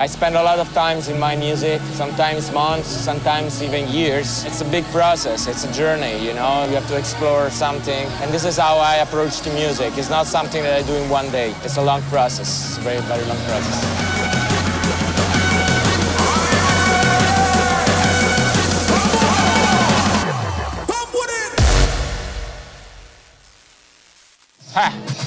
I spend a lot of times in my music, sometimes months, sometimes even years. It's a big process, it's a journey, you know? You have to explore something. And this is how I approach to music. It's not something that I do in one day. It's a long process. It's a very, very long process.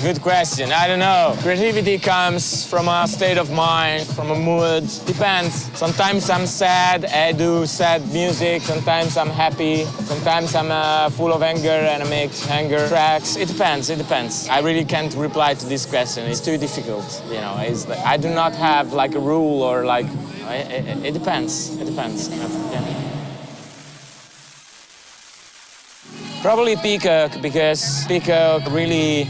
Good question. I don't know. Creativity comes from a state of mind, from a mood. Depends. Sometimes I'm sad, I do sad music. Sometimes I'm happy. Sometimes I'm full of anger and I make anger tracks. It depends, it depends. I really can't reply to this question. It's too difficult, you know. I do not have like a rule or like, it depends. It depends. Yeah. Probably Peacock, because Peacock really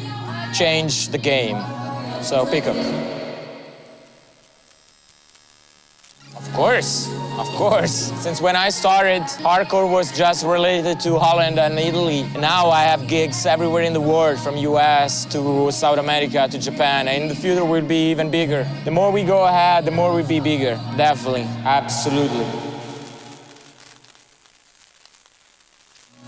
changed the game. So Peacock. Of course. Since when I started, hardcore was just related to Holland and Italy. Now I have gigs everywhere in the world, from US to South America to Japan, and in the future we'll be even bigger. The more we go ahead, the more we'll be bigger. Definitely, absolutely.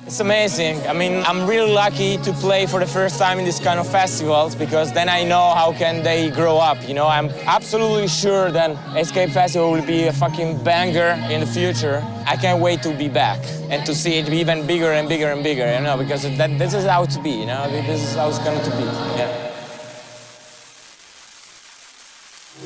It's amazing. I mean, I'm really lucky to play for the first time in this kind of festivals, because then I know how can they grow up, you know? I'm absolutely sure that Escape Festival will be a fucking banger in the future. I can't wait to be back and to see it even bigger and bigger and bigger, you know, because this is how it to be, you know? This is how it's going to be, yeah.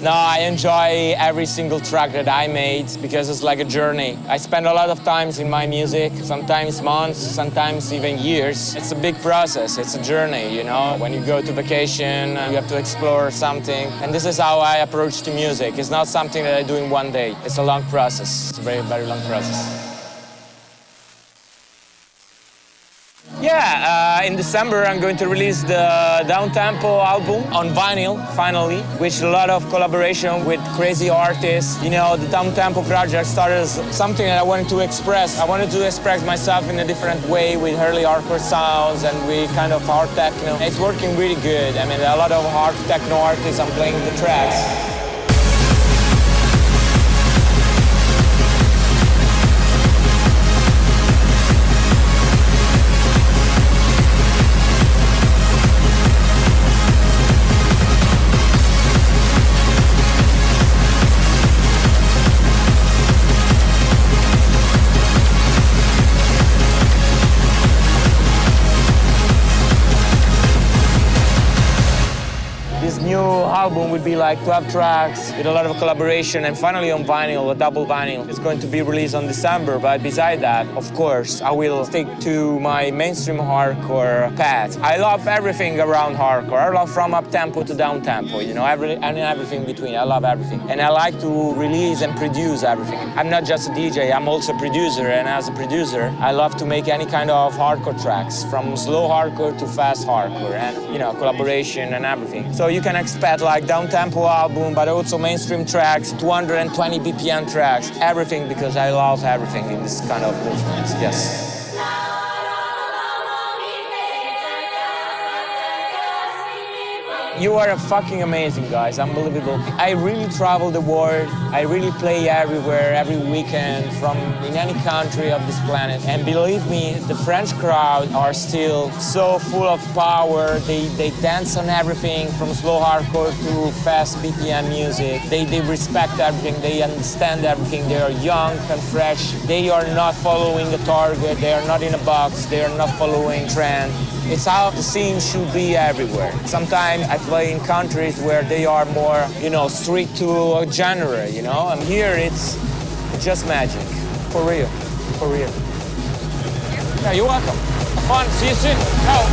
No, I enjoy every single track that I made because it's like a journey. I spend a lot of times in my music, sometimes months, sometimes even years. It's a big process, it's a journey, you know? When you go to vacation, you have to explore something. And this is how I approach to music. It's not something that I do in one day. It's a long process. It's a very, very long process. Yeah, in December I'm going to release the Downtempo album on vinyl, finally, with a lot of collaboration with crazy artists. You know, the Downtempo project started as something that I wanted to express. I wanted to express myself in a different way with early hardcore sounds and with kind of hard techno. It's working really good. I mean, a lot of hard techno artists, I'm playing the tracks. This new album will be like 12 tracks with a lot of collaboration, and finally on vinyl, a double vinyl. It's going to be released on December, but beside that, of course, I will stick to my mainstream hardcore path. I love everything around hardcore. I love from up-tempo to down-tempo, you know, everything between. I love everything. And I like to release and produce everything. I'm not just a DJ, I'm also a producer, and as a producer, I love to make any kind of hardcore tracks, from slow hardcore to fast hardcore, and, you know, collaboration and everything. So you can expect like down-tempo album, but also mainstream tracks, 220 BPM tracks, everything, because I love everything in this kind of movement, yes. You are fucking amazing, guys, unbelievable. I really travel the world, I really play everywhere, every weekend, from in any country of this planet. And believe me, the French crowd are still so full of power. They dance on everything, from slow hardcore to fast BPM music. They respect everything, they understand everything. They are young and fresh. They are not following a target, they are not in a box, they are not following trend. It's how the scene should be everywhere. Sometimes I play in countries where they are more, you know, strict to a genre, you know? And here it's just magic. For real. For real. Yeah, you're welcome. Have fun. See you soon. Ciao.